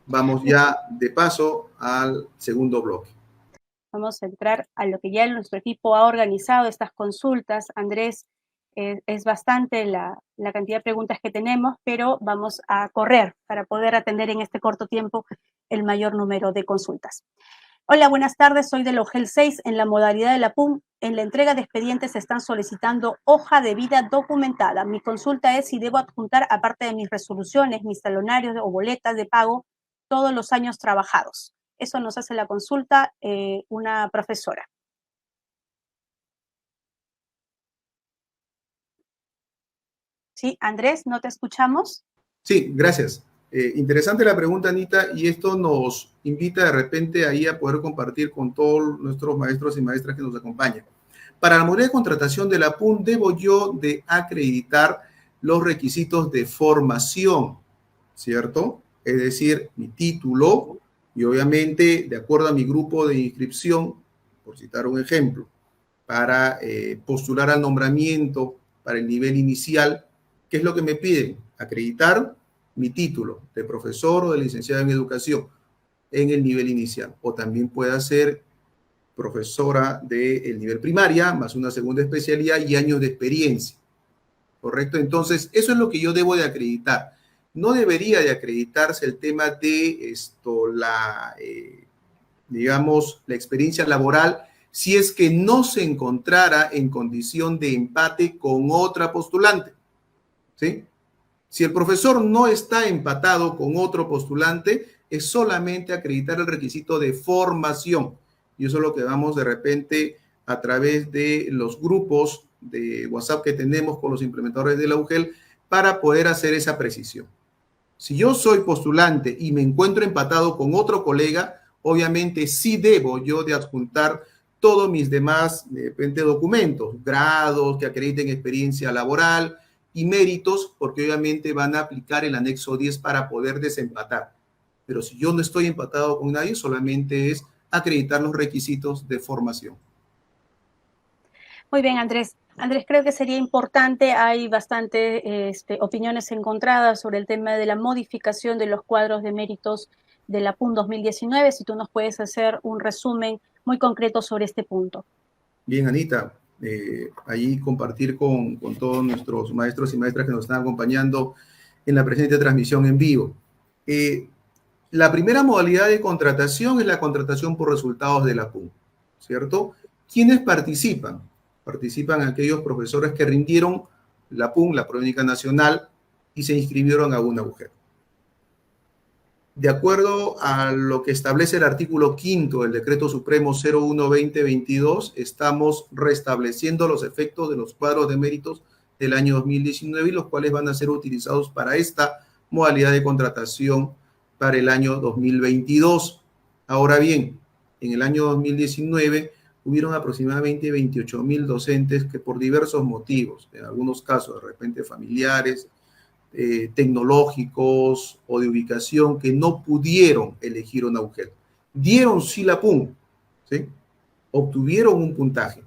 vamos ya de paso al segundo bloque. Vamos a entrar a lo que ya nuestro equipo ha organizado, estas consultas. Andrés, es bastante la cantidad de preguntas que tenemos, pero vamos a correr para poder atender en este corto tiempo el mayor número de consultas. Hola, buenas tardes, soy del OGEL 6 en la modalidad de la PUM. En la entrega de expedientes se están solicitando hoja de vida documentada. Mi consulta es si debo adjuntar, aparte de mis resoluciones, mis talonarios o boletas de pago, todos los años trabajados. Eso nos hace la consulta una profesora. Sí, Andrés, ¿no te escuchamos? Sí, gracias. Interesante la pregunta, Anita, y esto nos invita de repente ahí a poder compartir con todos nuestros maestros y maestras que nos acompañan. Para la modalidad de contratación de la PUM, debo yo de acreditar los requisitos de formación, ¿cierto? Es decir, mi título y obviamente, de acuerdo a mi grupo de inscripción, por citar un ejemplo, para postular al nombramiento para el nivel inicial, ¿qué es lo que me piden? Acreditar mi título de profesor o de licenciado en educación en el nivel inicial. O también pueda ser profesora del nivel primaria, más una segunda especialidad y años de experiencia. ¿Correcto? Entonces, eso es lo que yo debo de acreditar. No debería de acreditarse el tema de digamos, la experiencia laboral si es que no se encontrara en condición de empate con otra postulante. ¿Sí? Si el profesor no está empatado con otro postulante, es solamente acreditar el requisito de formación. Y eso es lo que vamos de repente a través de los grupos de WhatsApp que tenemos con los implementadores de la UGEL para poder hacer esa precisión. Si yo soy postulante y me encuentro empatado con otro colega, obviamente sí debo yo de adjuntar todos mis demás de repente documentos, grados que acrediten experiencia laboral y méritos, porque obviamente van a aplicar el anexo 10 para poder desempatar. Pero si yo no estoy empatado con nadie, solamente es acreditar los requisitos de formación. Muy bien, Andrés. Andrés, creo que sería importante, hay bastante opiniones encontradas sobre el tema de la modificación de los cuadros de méritos de la PUM 2019, si tú nos puedes hacer un resumen muy concreto sobre este punto. Bien, Anita, ahí compartir con todos nuestros maestros y maestras que nos están acompañando en la presente transmisión en vivo. La primera modalidad de contratación es la contratación por resultados de la PUM, ¿cierto? ¿Quiénes participan? Participan aquellos profesores que rindieron la PUM, la Prueba Única Nacional, y se inscribieron a una UGEL. De acuerdo a lo que establece el artículo 5 del Decreto Supremo 01-2022, estamos restableciendo los efectos de los cuadros de méritos del año 2019 y los cuales van a ser utilizados para esta modalidad de contratación para el año 2022. Ahora bien, en el año 2019 hubieron aproximadamente 28,000 docentes que por diversos motivos, en algunos casos de repente familiares, tecnológicos o de ubicación que no pudieron elegir una UGEL. Dieron sí la PUM, ¿sí? Obtuvieron un puntaje,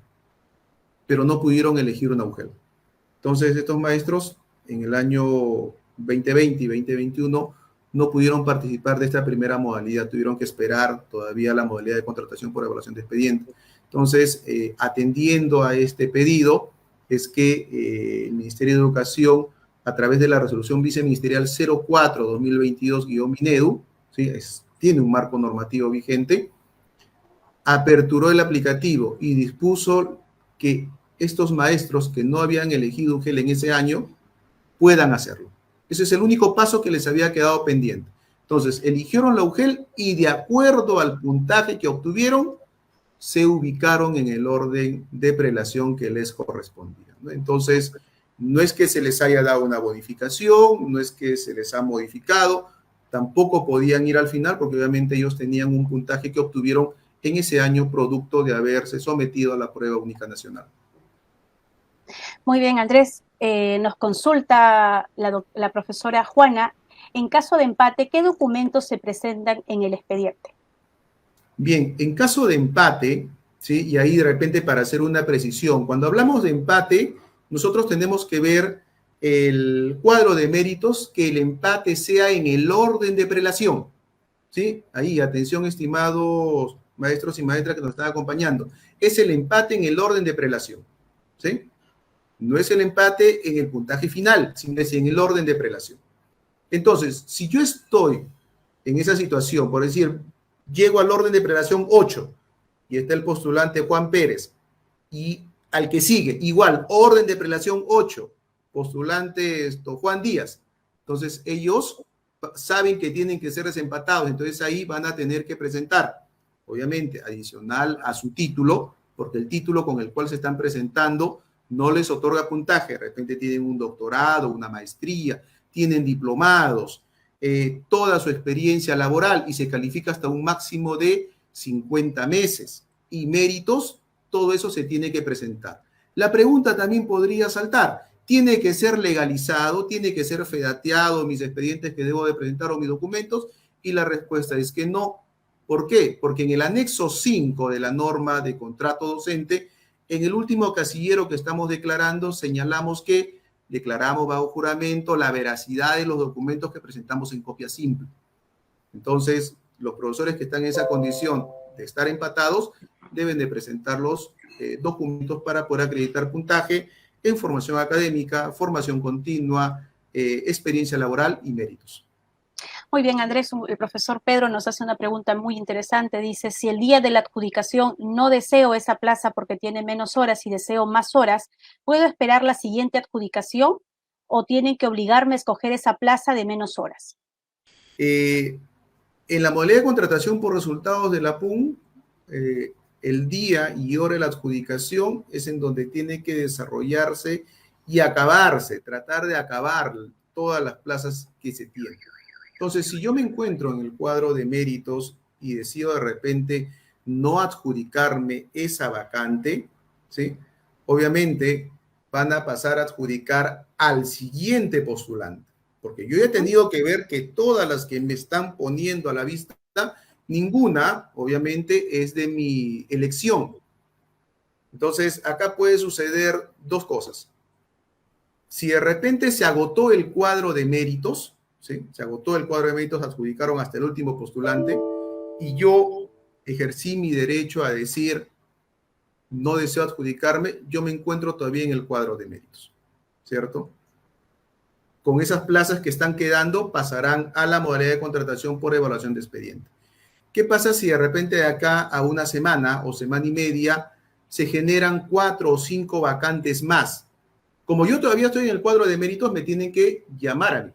pero no pudieron elegir una UGEL. Entonces, estos maestros en el año 2020 y 2021 no pudieron participar de esta primera modalidad, tuvieron que esperar todavía la modalidad de contratación por evaluación de expediente. Entonces, atendiendo a este pedido, es que el Ministerio de Educación, a través de la resolución viceministerial 04-2022-MINEDU, ¿sí? Tiene un marco normativo vigente, aperturó el aplicativo y dispuso que estos maestros que no habían elegido UGEL en ese año puedan hacerlo. Ese es el único paso que les había quedado pendiente. Entonces, eligieron la UGEL y de acuerdo al puntaje que obtuvieron, se ubicaron en el orden de prelación que les correspondía, ¿no? Entonces, no es que se les haya dado una bonificación, no es que se les ha modificado, tampoco podían ir al final porque obviamente ellos tenían un puntaje que obtuvieron en ese año producto de haberse sometido a la prueba única nacional. Muy bien, Andrés. Nos consulta la profesora Juana. En caso de empate, ¿qué documentos se presentan en el expediente? Bien, en caso de empate, ¿sí? Y ahí de repente para hacer una precisión, cuando hablamos de empate, nosotros tenemos que ver el cuadro de méritos, que el empate sea en el orden de prelación, ¿sí? Ahí, atención, estimados maestros y maestras que nos están acompañando. Es el empate en el orden de prelación, ¿sí? No es el empate en el puntaje final, sino es en el orden de prelación. Entonces, si yo estoy en esa situación, por decir, llego al orden de prelación 8 y está el postulante Juan Pérez, y al que sigue, igual, orden de prelación 8, postulante Juan Díaz. Entonces, ellos saben que tienen que ser desempatados, entonces ahí van a tener que presentar, obviamente, adicional a su título, porque el título con el cual se están presentando no les otorga puntaje, de repente tienen un doctorado, una maestría, tienen diplomados, toda su experiencia laboral y se califica hasta un máximo de 50 meses. Y méritos, todo eso se tiene que presentar. La pregunta también podría saltar, ¿tiene que ser legalizado? ¿Tiene que ser fedateado mis expedientes que debo de presentar o mis documentos? Y la respuesta es que no. ¿Por qué? Porque en el anexo 5 de la norma de contrato docente, en el último casillero que estamos declarando, señalamos que declaramos bajo juramento la veracidad de los documentos que presentamos en copia simple. Entonces, los profesores que están en esa condición de estar empatados deben de presentar los documentos para poder acreditar puntaje en formación académica, formación continua, experiencia laboral y méritos. Muy bien, Andrés, el profesor Pedro nos hace una pregunta muy interesante. Dice, si el día de la adjudicación no deseo esa plaza porque tiene menos horas y deseo más horas, ¿puedo esperar la siguiente adjudicación o tienen que obligarme a escoger esa plaza de menos horas? En la modalidad de contratación por resultados de la PUN, el día y hora de la adjudicación es en donde tiene que desarrollarse y acabarse, tratar de acabar todas las plazas que se tienen. Entonces, si yo me encuentro en el cuadro de méritos y decido de repente no adjudicarme esa vacante, ¿sí? Obviamente van a pasar a adjudicar al siguiente postulante, porque yo he tenido que ver que todas las que me están poniendo a la vista, ninguna, obviamente, es de mi elección. Entonces, acá puede suceder dos cosas. Si de repente se agotó el cuadro de méritos, ¿sí? Se agotó el cuadro de méritos, adjudicaron hasta el último postulante y yo ejercí mi derecho a decir no deseo adjudicarme, yo me encuentro todavía en el cuadro de méritos, ¿cierto? Con esas plazas que están quedando pasarán a la modalidad de contratación por evaluación de expediente. ¿Qué pasa si de repente de acá a una semana o semana y media se generan 4 o 5 vacantes más? Como yo todavía estoy en el cuadro de méritos, me tienen que llamar a mí,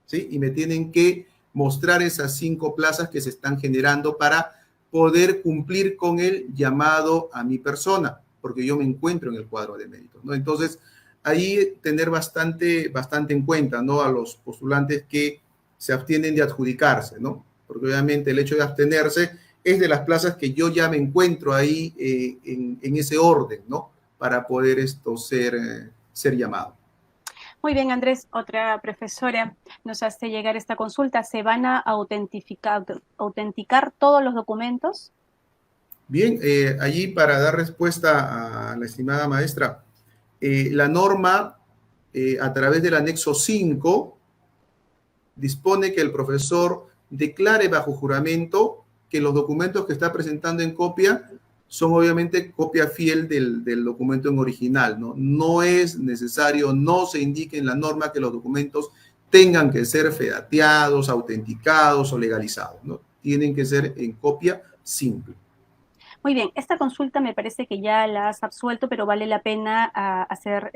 ¿sí? Y me tienen que mostrar esas 5 plazas que se están generando para poder cumplir con el llamado a mi persona, porque yo me encuentro en el cuadro de méritos, ¿no? Entonces, ahí tener bastante en cuenta, ¿no? A los postulantes que se abstienen de adjudicarse, ¿no? Porque obviamente el hecho de abstenerse es de las plazas que yo ya me encuentro ahí en ese orden, ¿no? Para poder ser llamado. Muy bien, Andrés, otra profesora nos hace llegar esta consulta. ¿Se van a autenticar todos los documentos? Bien, allí para dar respuesta a la estimada maestra, la norma a través del anexo 5 dispone que el profesor declare bajo juramento que los documentos que está presentando en copia son obviamente copia fiel del documento en original, ¿no? No es necesario, no se indica en la norma que los documentos tengan que ser fedateados, autenticados o legalizados, ¿no? Tienen que ser en copia simple. Muy bien, esta consulta me parece que ya la has absuelto, pero vale la pena hacer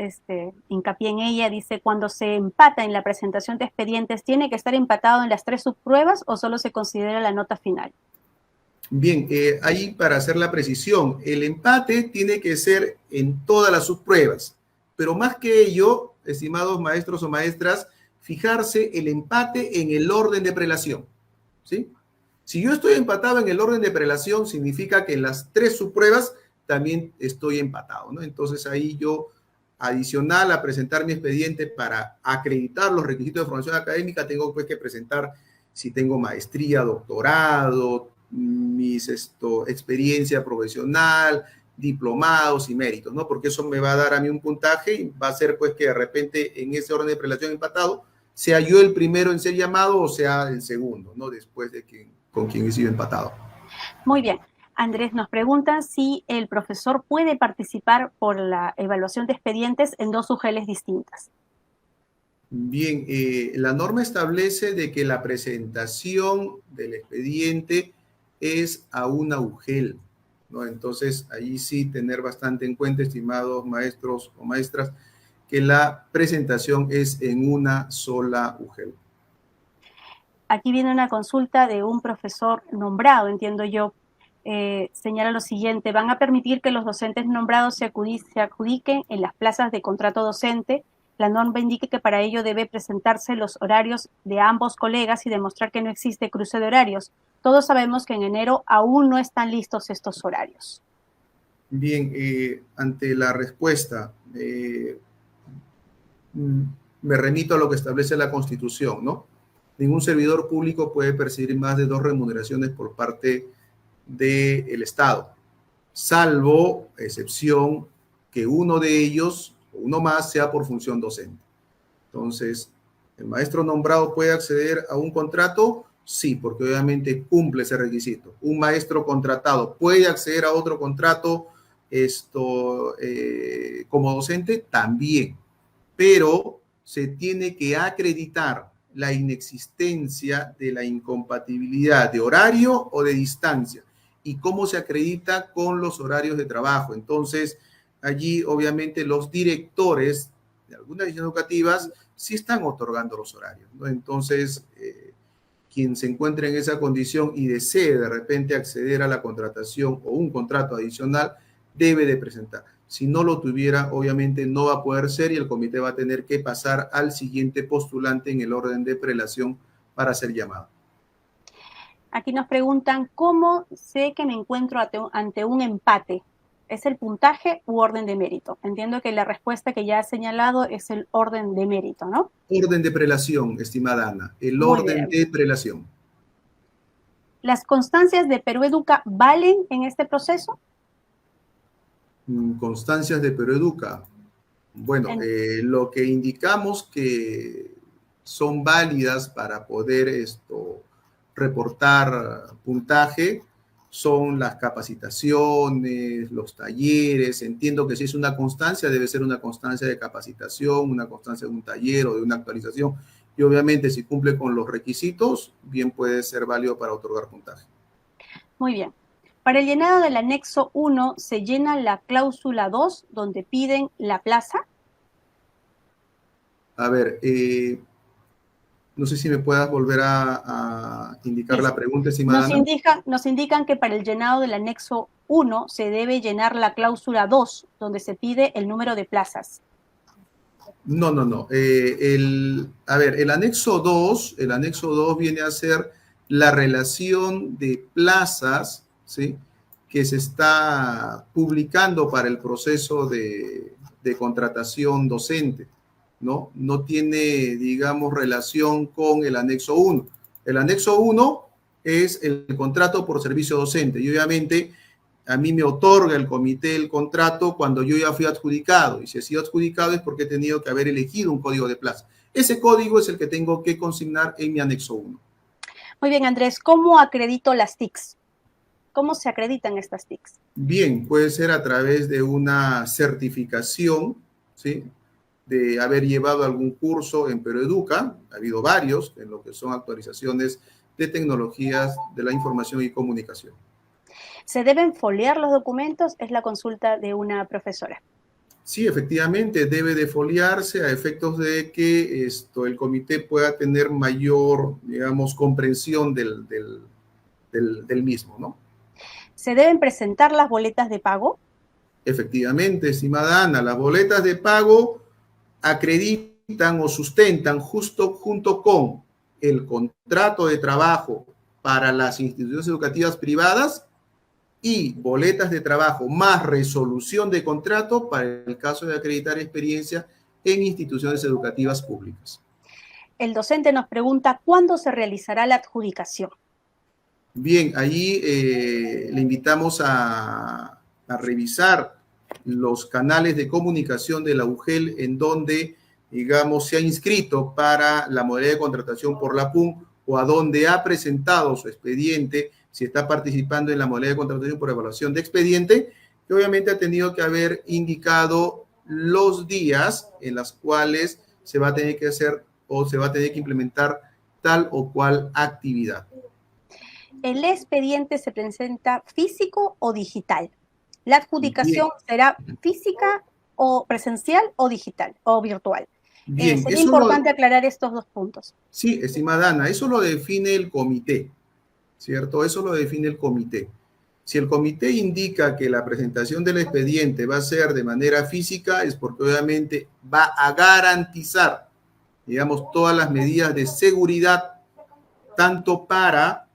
hincapié en ella. Dice, cuando se empata en la presentación de expedientes, ¿tiene que estar empatado en las 3 subpruebas o solo se considera la nota final? Bien, ahí para hacer la precisión, el empate tiene que ser en todas las subpruebas, pero más que ello, estimados maestros o maestras, fijarse el empate en el orden de prelación, ¿sí? Si yo estoy empatado en el orden de prelación, significa que en las 3 subpruebas también estoy empatado, ¿no? Entonces ahí yo, adicional a presentar mi expediente para acreditar los requisitos de formación académica, tengo pues que presentar si tengo maestría, doctorado, mis experiencia profesional, diplomados y méritos, ¿no? Porque eso me va a dar a mí un puntaje y va a ser pues que de repente en ese orden de prelación empatado sea yo el primero en ser llamado o sea el segundo, ¿no? Después de que con quien he sido empatado. Muy bien. Andrés nos pregunta si el profesor puede participar por la evaluación de expedientes en dos UGELs distintas. Bien, la norma establece de que la presentación del expediente es a una UGEL, ¿no? Entonces, ahí sí tener bastante en cuenta, estimados maestros o maestras, que la presentación es en una sola UGEL. Aquí viene una consulta de un profesor nombrado, entiendo yo. Señala lo siguiente: van a permitir que los docentes nombrados se adjudiquen en las plazas de contrato docente. La norma indica que para ello debe presentarse los horarios de ambos colegas y demostrar que no existe cruce de horarios. Todos sabemos que en enero aún no están listos estos horarios. Bien, ante la respuesta, me remito a lo que establece la Constitución, ¿no? Ningún servidor público puede percibir más de 2 remuneraciones por parte del Estado, salvo excepción que uno de ellos, o uno más, sea por función docente. Entonces, ¿el maestro nombrado puede acceder a un contrato? Sí, porque obviamente cumple ese requisito. ¿Un maestro contratado puede acceder a otro contrato como docente? También, pero se tiene que acreditar la inexistencia de la incompatibilidad de horario o de distancia. ¿Y cómo se acredita? Con los horarios de trabajo. Entonces, allí obviamente los directores de algunas instituciones educativas sí están otorgando los horarios, ¿no? Entonces, quien se encuentre en esa condición y desee de repente acceder a la contratación o un contrato adicional, debe de presentar. Si no lo tuviera, obviamente no va a poder ser y el comité va a tener que pasar al siguiente postulante en el orden de prelación para ser llamado. Aquí nos preguntan, ¿cómo sé que me encuentro ante un empate? ¿Es el puntaje u orden de mérito? Entiendo que la respuesta que ya ha señalado es el orden de mérito, ¿no? Orden de prelación, estimada Ana. El Muy orden bien. de prelación. ¿Las constancias de Perú Educa valen en este proceso? Constancias de Peroeduca. Bueno, lo que indicamos que son válidas para poder reportar puntaje son las capacitaciones, los talleres. Entiendo que si es una constancia, debe ser una constancia de capacitación, una constancia de un taller o de una actualización. Y obviamente, si cumple con los requisitos, bien puede ser válido para otorgar puntaje. Muy bien. Para el llenado del anexo 1, ¿se llena la cláusula 2 donde piden la plaza? A ver, no sé si me puedas volver a indicar la pregunta, estimada Ana. Nos indican que para el llenado del anexo 1 se debe llenar la cláusula 2, donde se pide el número de plazas. No. A ver, el anexo 2 viene a ser la relación de plazas, ¿sí?, que se está publicando para el proceso de contratación docente, ¿no? No tiene, digamos, relación con el anexo 1. El anexo 1 es el contrato por servicio docente y obviamente a mí me otorga el comité el contrato cuando yo ya fui adjudicado. Y si he sido adjudicado es porque he tenido que haber elegido un código de plaza. Ese código es el que tengo que consignar en mi anexo 1. Muy bien, Andrés. ¿Cómo acredito las TICs? ¿Cómo se acreditan estas TICs? Bien, puede ser a través de una certificación, ¿sí?, de haber llevado algún curso en Peroeduca. Ha habido varios en lo que son actualizaciones de tecnologías de la información y comunicación. ¿Se deben foliar los documentos? Es la consulta de una profesora. Sí, efectivamente, debe de foliarse a efectos de que el comité pueda tener mayor, digamos, comprensión del mismo, ¿no? ¿Se deben presentar las boletas de pago? Efectivamente, estimada Ana, las boletas de pago acreditan o sustentan junto con el contrato de trabajo para las instituciones educativas privadas y boletas de trabajo más resolución de contrato para el caso de acreditar experiencia en instituciones educativas públicas. El docente nos pregunta, ¿cuándo se realizará la adjudicación? Bien, allí le invitamos a revisar los canales de comunicación de la UGEL en donde digamos, se ha inscrito para la modalidad de contratación por la PUN o a donde ha presentado su expediente, si está participando en la modalidad de contratación por evaluación de expediente, que obviamente ha tenido que haber indicado los días en los cuales se va a tener que hacer o se va a tener que implementar tal o cual actividad. ¿El expediente se presenta físico o digital? ¿La adjudicación Bien, será física o presencial o digital o virtual? bien, Sería importante aclarar estos dos puntos. sí, estimada Ana, eso lo define el comité, ¿cierto? Eso lo define el comité. Si el comité indica que la presentación del expediente va a ser de manera física, es porque obviamente va a garantizar, digamos, todas las medidas de seguridad, tanto para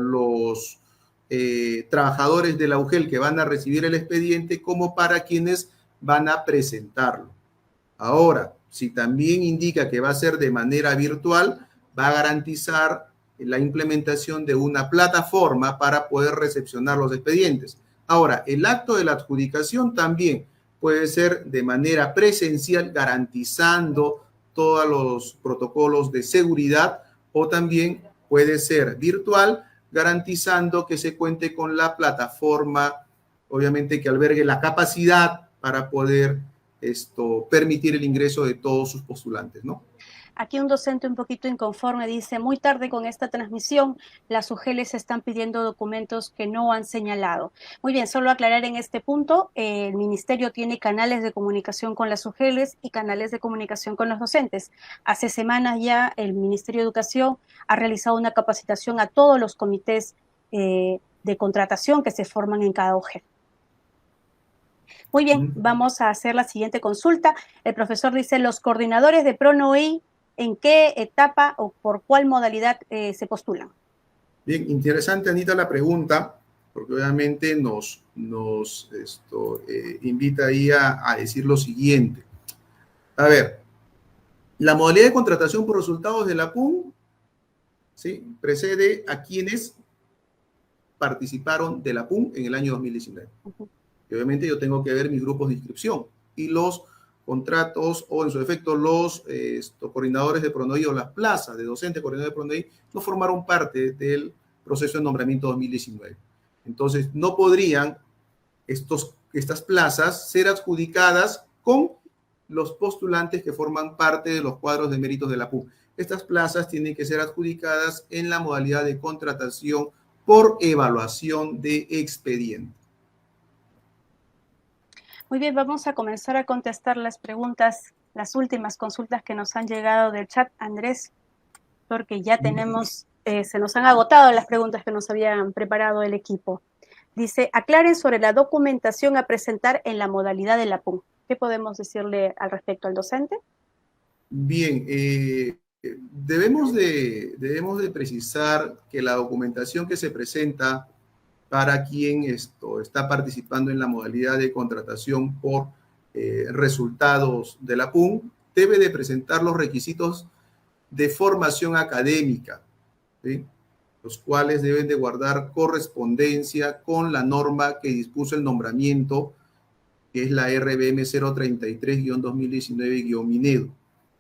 los trabajadores de la UGEL que van a recibir el expediente, como para quienes van a presentarlo. Ahora, si también indica que va a ser de manera virtual, va a garantizar la implementación de una plataforma para poder recepcionar los expedientes. Ahora, el acto de la adjudicación también puede ser de manera presencial, garantizando todos los protocolos de seguridad, o también puede ser virtual, garantizando que se cuente con la plataforma, obviamente que albergue la capacidad para poder permitir el ingreso de todos sus postulantes, ¿no? Aquí un docente un poquito inconforme dice, muy tarde con esta transmisión, las UGELes están pidiendo documentos que no han señalado. Muy bien, solo aclarar en este punto, el ministerio tiene canales de comunicación con las UGELes y canales de comunicación con los docentes. Hace semanas ya el Ministerio de Educación ha realizado una capacitación a todos los comités de contratación que se forman en cada UGEL. Muy bien, vamos a hacer la siguiente consulta. El profesor dice, los coordinadores de PRONOI, ¿en qué etapa o por cuál modalidad se postulan? Bien, interesante, Anita, la pregunta, porque obviamente nos invita ahí a decir lo siguiente. A ver, la modalidad de contratación por resultados de la PUN, ¿sí?, precede a quienes participaron de la PUN en el año 2019. Y obviamente yo tengo que ver mis grupos de inscripción y los contratos, o en su efecto los coordinadores de PRONOI o las plazas de docentes coordinadores de PRONOI no formaron parte del proceso de nombramiento 2019. Entonces, no podrían estas plazas ser adjudicadas con los postulantes que forman parte de los cuadros de méritos de la PUN. Estas plazas tienen que ser adjudicadas en la modalidad de contratación por evaluación de expediente. Muy bien, vamos a comenzar a contestar las preguntas, las últimas consultas que nos han llegado del chat, Andrés, porque ya tenemos, se nos han agotado las preguntas que nos habían preparado el equipo. Dice, aclaren sobre la documentación a presentar en la modalidad de la PUN. ¿Qué podemos decirle al respecto al docente? Bien, debemos de precisar que la documentación que se presenta para quien está participando en la modalidad de contratación por resultados de la PUN debe de presentar los requisitos de formación académica, ¿sí?, los cuales deben de guardar correspondencia con la norma que dispuso el nombramiento, que es la RBM 033-2019-Minedu.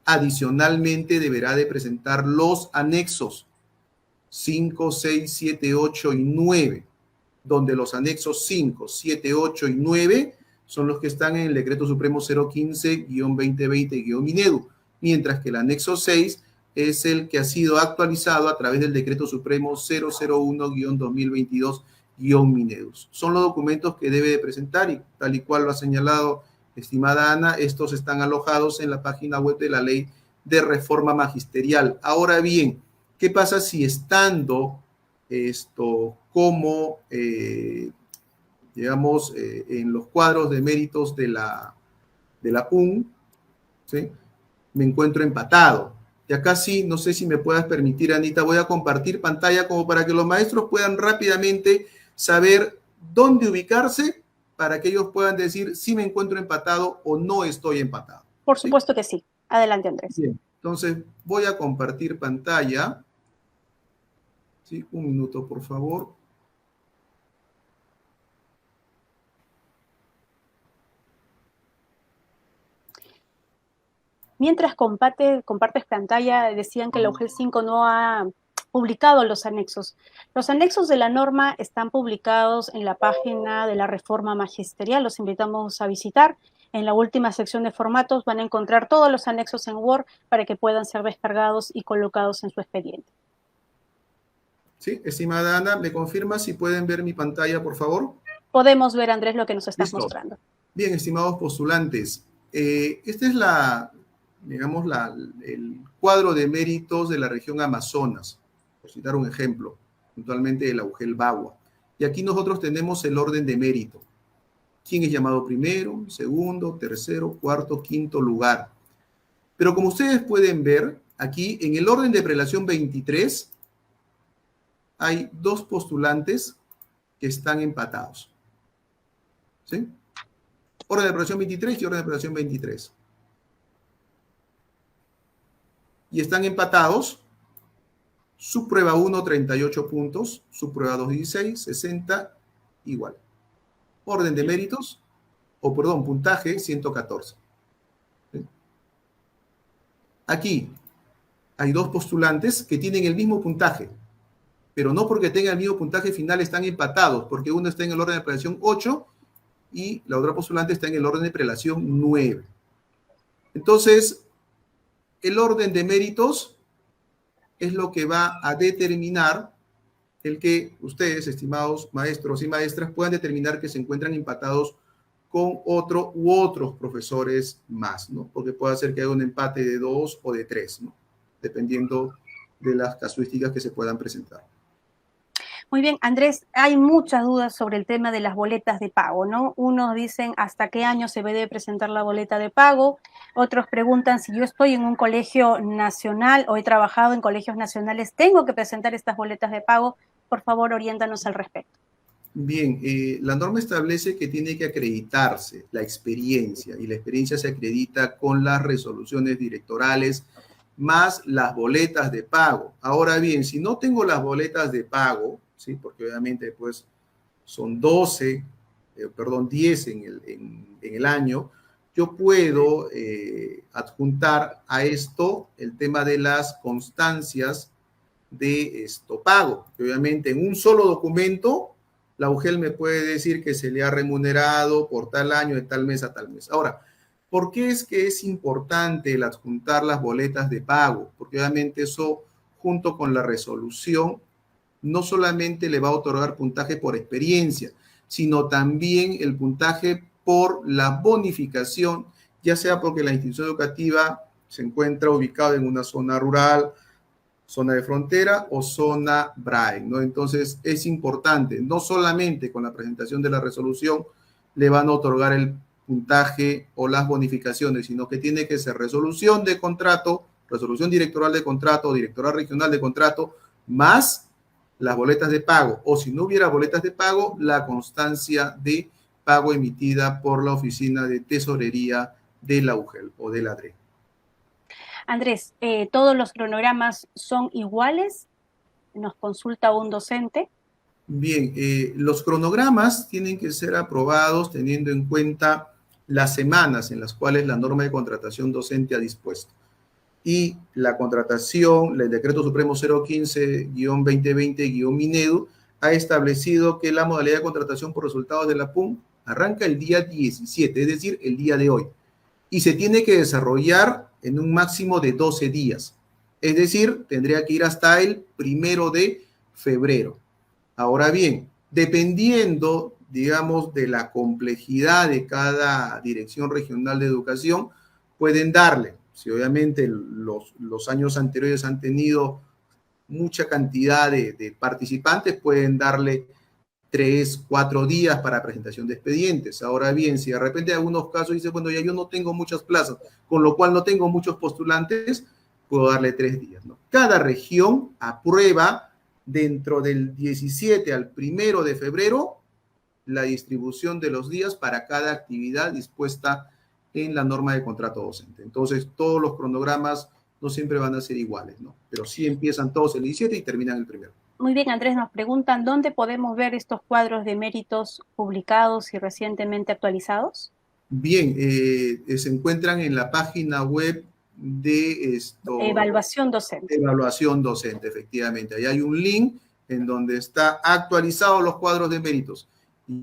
Adicionalmente, deberá de presentar los anexos 5, 6, 7, 8 y 9, donde los anexos 5, 7, 8 y 9 son los que están en el Decreto Supremo 015-2020-Minedu, mientras que el anexo 6 es el que ha sido actualizado a través del Decreto Supremo 001-2022-Minedu. Son los documentos que debe de presentar y tal y cual lo ha señalado, estimada Ana, estos están alojados en la página web de la Ley de Reforma Magisterial. Ahora bien, ¿qué pasa si estando como, digamos, en los cuadros de méritos de la PUN, ¿sí?, me encuentro empatado? Y acá sí, no sé si me puedas permitir, Anita, voy a compartir pantalla como para que los maestros puedan rápidamente saber dónde ubicarse para que ellos puedan decir si me encuentro empatado o no estoy empatado. Por ¿Sí? supuesto que sí. Adelante, Andrés. Bien, entonces voy a compartir pantalla. ¿Sí? Un minuto, por favor. Mientras compartes pantalla, decían que la UGEL 5 no ha publicado los anexos. Los anexos de la norma están publicados en la página de la Reforma Magisterial. Los invitamos a visitar. En la última sección de formatos van a encontrar todos los anexos en Word para que puedan ser descargados y colocados en su expediente. Sí, estimada Ana, ¿me confirma si pueden ver mi pantalla, por favor? Podemos ver, Andrés, lo que nos estás Listo. mostrando. Bien, estimados postulantes, este es digamos, el cuadro de méritos de la región Amazonas, por citar un ejemplo, puntualmente de la UGEL Bagua. Y aquí nosotros tenemos el orden de mérito. ¿Quién es llamado primero, segundo, tercero, cuarto, quinto lugar? Pero como ustedes pueden ver, aquí en el orden de prelación 23 hay dos postulantes que están empatados. ¿Sí? Orden de prelación 23 y orden de prelación 23. Y están empatados. Subprueba 1, 38 puntos. Subprueba 2, 16, 60, igual. Orden de méritos, puntaje 114. ¿Sí? Aquí hay dos postulantes que tienen el mismo puntaje, pero no porque tengan el mismo puntaje final están empatados, porque uno está en el orden de prelación 8 y la otra postulante está en el orden de prelación 9. Entonces, el orden de méritos es lo que va a determinar el que ustedes, estimados maestros y maestras, puedan determinar que se encuentran empatados con otro u otros profesores más, ¿no? Porque puede ser que haya un empate de 2 o de 3, ¿no? Dependiendo de las casuísticas que se puedan presentar. Muy bien, Andrés, hay muchas dudas sobre el tema de las boletas de pago, ¿no? Unos dicen hasta qué año se debe presentar la boleta de pago, otros preguntan si yo estoy en un colegio nacional o he trabajado en colegios nacionales, ¿tengo que presentar estas boletas de pago? Por favor, oriéntanos al respecto. Bien, la norma establece que tiene que acreditarse la experiencia y la experiencia se acredita con las resoluciones directorales más las boletas de pago. Ahora bien, si no tengo las boletas de pago, ¿sí? Porque obviamente pues son 10 en el año, yo puedo adjuntar a esto el tema de las constancias de pago, que obviamente en un solo documento la UGEL me puede decir que se le ha remunerado por tal año, de tal mes a tal mes. Ahora, ¿por qué es que es importante el adjuntar las boletas de pago? Porque obviamente eso, junto con la resolución, no solamente le va a otorgar puntaje por experiencia, sino también el puntaje por la bonificación, ya sea porque la institución educativa se encuentra ubicada en una zona rural, zona de frontera o zona BRAE, ¿no? Entonces es importante, no solamente con la presentación de la resolución le van a otorgar el puntaje o las bonificaciones, sino que tiene que ser resolución de contrato, resolución directoral de contrato, directoral regional de contrato, más las boletas de pago, o si no hubiera boletas de pago, la constancia de pago emitida por la Oficina de Tesorería de la UGEL o de la DRE. Andrés, ¿todos los cronogramas son iguales? Nos consulta un docente. Bien, los cronogramas tienen que ser aprobados teniendo en cuenta las semanas en las cuales la norma de contratación docente ha dispuesto. Y la contratación, el Decreto Supremo 015-2020-Minedu, ha establecido que la modalidad de contratación por resultados de la PUM arranca el día 17, es decir, el día de hoy. Y se tiene que desarrollar en un máximo de 12 días. Es decir, tendría que ir hasta el 1 de febrero. Ahora bien, dependiendo, digamos, de la complejidad de cada dirección regional de educación, pueden darle, si obviamente los años anteriores han tenido mucha cantidad de participantes, pueden darle 3, 4 días para presentación de expedientes. Ahora bien, si de repente en algunos casos dice, bueno, ya yo no tengo muchas plazas, con lo cual no tengo muchos postulantes, puedo darle 3 días, ¿no? Cada región aprueba dentro del 17 al 1 de febrero la distribución de los días para cada actividad dispuesta en la norma de contrato docente. Entonces, todos los cronogramas no siempre van a ser iguales, ¿no? Pero sí empiezan todos el 17 y terminan el 1. Muy bien, Andrés, nos preguntan, ¿dónde podemos ver estos cuadros de méritos publicados y recientemente actualizados? Bien, se encuentran en la página web de Evaluación docente. Evaluación docente, efectivamente. Ahí hay un link en donde está actualizados los cuadros de méritos.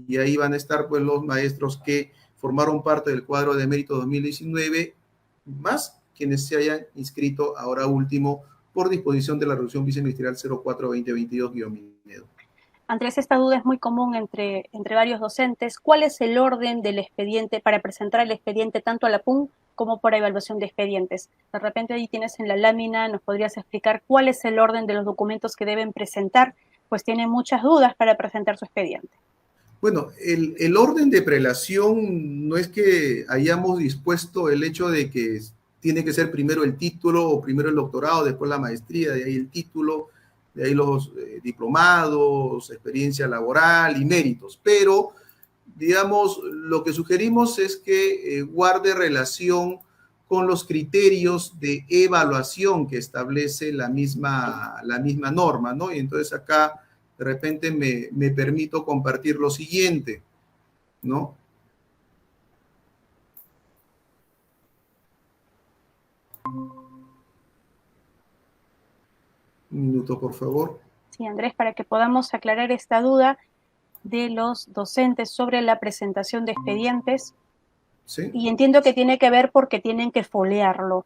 Y ahí van a estar pues los maestros que formaron parte del cuadro de mérito 2019, más quienes se hayan inscrito ahora último por disposición de la resolución viceministerial 04-2022-Minedo. Andrés, esta duda es muy común entre varios docentes. ¿Cuál es el orden del expediente para presentar el expediente tanto a la PUN como para evaluación de expedientes? De repente ahí tienes en la lámina, ¿nos podrías explicar cuál es el orden de los documentos que deben presentar? Pues tienen muchas dudas para presentar su expediente. Bueno, el orden de prelación no es que hayamos dispuesto el hecho de que tiene que ser primero el título o primero el doctorado, después la maestría, de ahí el título, de ahí los diplomados, experiencia laboral y méritos. Pero, digamos, lo que sugerimos es que guarde relación con los criterios de evaluación que establece la misma norma, ¿no? Y entonces acá de repente me permito compartir lo siguiente, ¿no? Un minuto, por favor. Sí, Andrés, para que podamos aclarar esta duda de los docentes sobre la presentación de expedientes. ¿Sí? Y entiendo que tiene que ver porque tienen que foliarlo.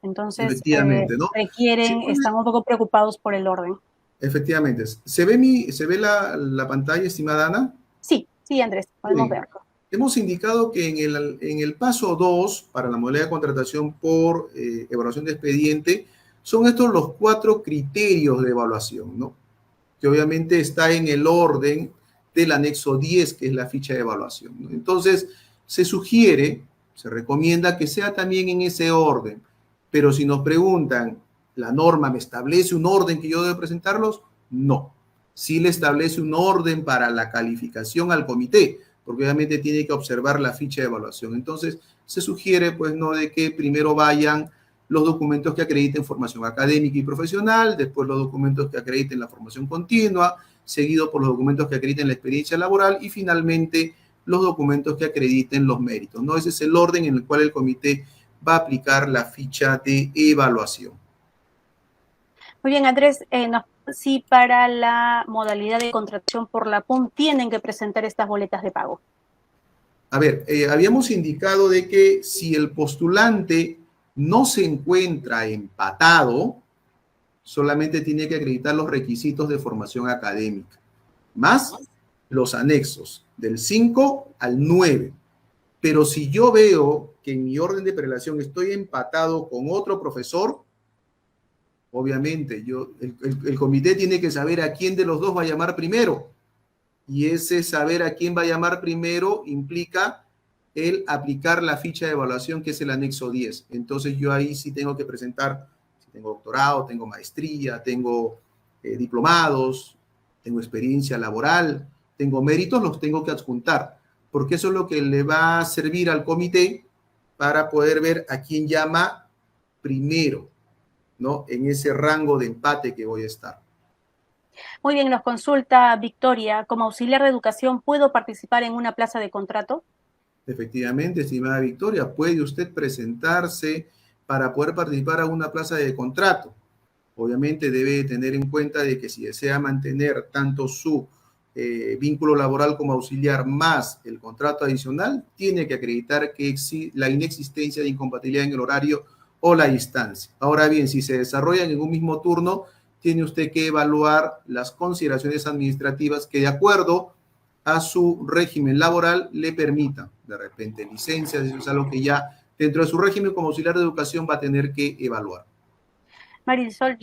Entonces, efectivamente, ¿no? requieren, Sí, están un poco preocupados por el orden. Efectivamente. ¿Se ve la pantalla, estimada Ana? Sí, sí, Andrés, podemos Sí. verlo. Hemos indicado que en el paso 2, para la modalidad de contratación por evaluación de expediente, son estos los 4 criterios de evaluación, ¿no? Que obviamente está en el orden del anexo 10, que es la ficha de evaluación, ¿no? Entonces, se sugiere, se recomienda que sea también en ese orden, pero si nos preguntan, ¿la norma me establece un orden que yo debo presentarlos? No. Sí le establece un orden para la calificación al comité, porque obviamente tiene que observar la ficha de evaluación. Entonces, se sugiere, pues, no de que primero vayan los documentos que acrediten formación académica y profesional, después los documentos que acrediten la formación continua, seguido por los documentos que acrediten la experiencia laboral y finalmente los documentos que acrediten los méritos, ¿no? Ese es el orden en el cual el comité va a aplicar la ficha de evaluación. Muy bien, Andrés, si para la modalidad de contratación por la PUM tienen que presentar estas boletas de pago. A ver, habíamos indicado de que si el postulante no se encuentra empatado, solamente tiene que acreditar los requisitos de formación académica, más los anexos, del 5 al 9. Pero si yo veo que en mi orden de prelación estoy empatado con otro profesor, obviamente el comité tiene que saber a quién de los dos va a llamar primero. Y ese saber a quién va a llamar primero implica el aplicar la ficha de evaluación, que es el anexo 10. Entonces yo ahí sí tengo que presentar, si tengo doctorado, tengo maestría, tengo diplomados, tengo experiencia laboral, tengo méritos, los tengo que adjuntar, porque eso es lo que le va a servir al comité para poder ver a quién llama primero, ¿no? En ese rango de empate que voy a estar. Muy bien, nos consulta Victoria, como auxiliar de educación, ¿puedo participar en una plaza de contrato? Efectivamente, estimada Victoria, puede usted presentarse para poder participar a una plaza de contrato. Obviamente debe tener en cuenta de que si desea mantener tanto su vínculo laboral como auxiliar más el contrato adicional, tiene que acreditar que la inexistencia de incompatibilidad en el horario o la distancia. Ahora bien, si se desarrollan en un mismo turno, tiene usted que evaluar las consideraciones administrativas que de acuerdo a su régimen laboral le permitan, de repente licencias, eso es algo que ya dentro de su régimen como auxiliar de educación va a tener que evaluar. Marisol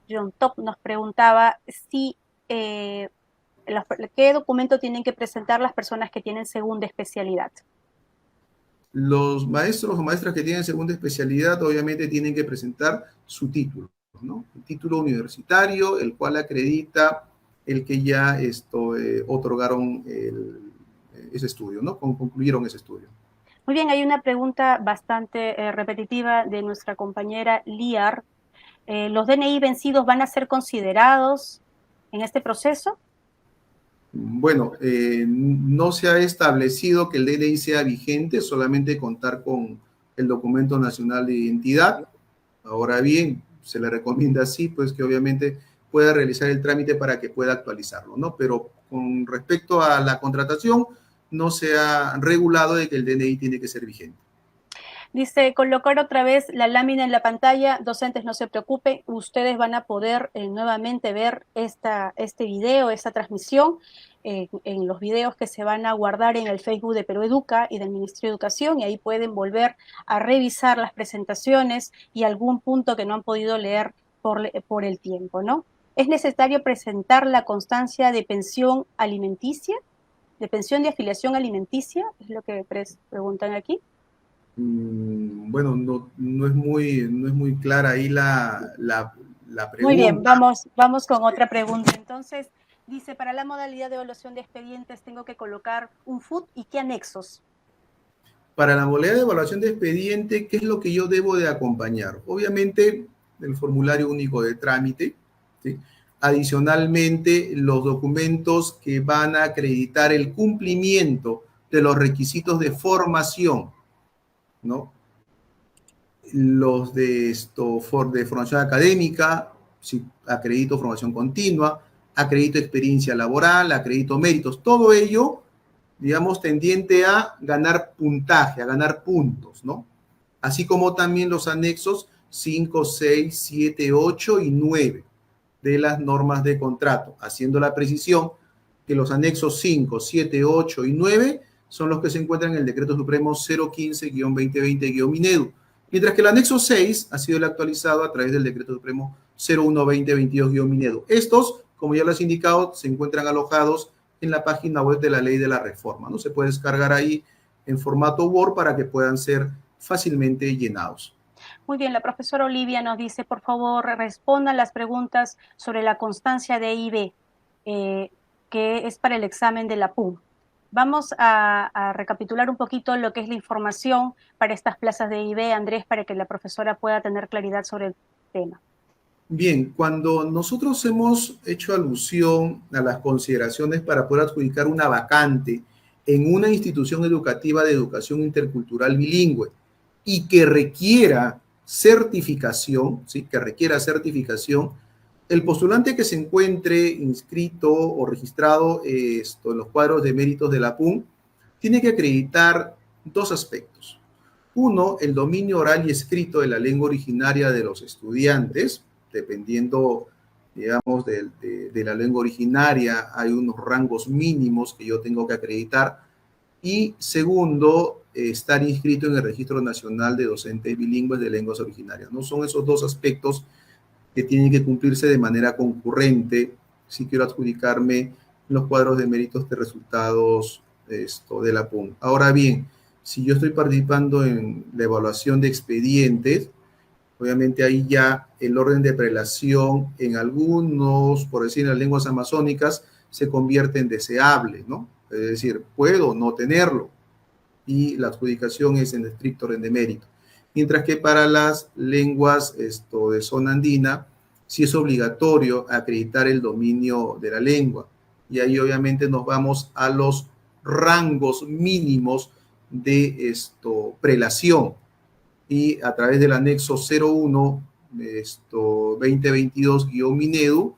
John Top nos preguntaba si qué documento tienen que presentar las personas que tienen segunda especialidad. Los maestros o maestras que tienen segunda especialidad obviamente tienen que presentar su título, ¿no? El título universitario, el cual acredita el que ya otorgaron ese estudio, ¿no? Concluyeron ese estudio. Muy bien, hay una pregunta bastante repetitiva de nuestra compañera Liar. ¿Los DNI vencidos van a ser considerados en este proceso? Bueno, no se ha establecido que el DNI sea vigente, solamente contar con el documento nacional de identidad. Ahora bien, se le recomienda así, pues que obviamente pueda realizar el trámite para que pueda actualizarlo, ¿no? Pero con respecto a la contratación, no se ha regulado de que el DNI tiene que ser vigente. Dice, colocar otra vez la lámina en la pantalla, docentes no se preocupen, ustedes van a poder nuevamente ver este video, esta transmisión, en los videos que se van a guardar en el Facebook de Perú Educa y del Ministerio de Educación, y ahí pueden volver a revisar las presentaciones y algún punto que no han podido leer por el tiempo, ¿no? ¿Es necesario presentar la constancia de pensión alimenticia? ¿De pensión de afiliación alimenticia? Es lo que preguntan aquí. Bueno, no es muy clara ahí la Muy bien, pregunta. vamos con otra pregunta. Entonces, dice, para la modalidad de evaluación de expedientes tengo que colocar un FUT y qué anexos. Para la modalidad de evaluación de expediente, ¿qué es lo que yo debo de acompañar? Obviamente, el formulario único de trámite, ¿sí? Adicionalmente, los documentos que van a acreditar el cumplimiento de los requisitos de formación, ¿no? Los de formación académica, si acredito formación continua, acredito experiencia laboral, acredito méritos, todo ello, digamos, tendiente a ganar puntaje, a ganar puntos, ¿no? Así como también los anexos 5, 6, 7, 8 y 9 de las normas de contrato, haciendo la precisión que los anexos 5, 7, 8 y 9 son los que se encuentran en el Decreto Supremo 015-2020-Minedu, mientras que el anexo 6 ha sido el actualizado a través del Decreto Supremo 01-2022-Minedu. Estos, como ya les he indicado, se encuentran alojados en la página web de la Ley de la Reforma, ¿no? Se puede descargar ahí en formato Word para que puedan ser fácilmente llenados. Muy bien, la profesora Olivia nos dice, por favor, respondan las preguntas sobre la constancia de IB, que es para el examen de la PUM. Vamos a recapitular un poquito lo que es la información para estas plazas de IB, Andrés, para que la profesora pueda tener claridad sobre el tema. Bien, cuando nosotros hemos hecho alusión a las consideraciones para poder adjudicar una vacante en una institución educativa de educación intercultural bilingüe y que requiera certificación, ¿sí? Que requiera certificación, el postulante que se encuentre inscrito o registrado en los cuadros de méritos de la PUM tiene que acreditar dos aspectos. Uno, el dominio oral y escrito de la lengua originaria de los estudiantes, dependiendo, digamos, de la lengua originaria, hay unos rangos mínimos que yo tengo que acreditar. Y segundo, estar inscrito en el Registro Nacional de Docentes Bilingües de Lenguas Originarias. No son esos dos aspectos que tienen que cumplirse de manera concurrente si quiero adjudicarme los cuadros de méritos de resultados de la PUM. Ahora bien, si yo estoy participando en la evaluación de expedientes, obviamente ahí ya el orden de prelación en algunos, por decir en las lenguas amazónicas, se convierte en deseable, ¿no? Es decir, puedo no tenerlo y la adjudicación es en estricto orden de mérito. Mientras que para las lenguas de zona andina, sí es obligatorio acreditar el dominio de la lengua. Y ahí obviamente nos vamos a los rangos mínimos de prelación. Y a través del anexo 01 2022-Minedu,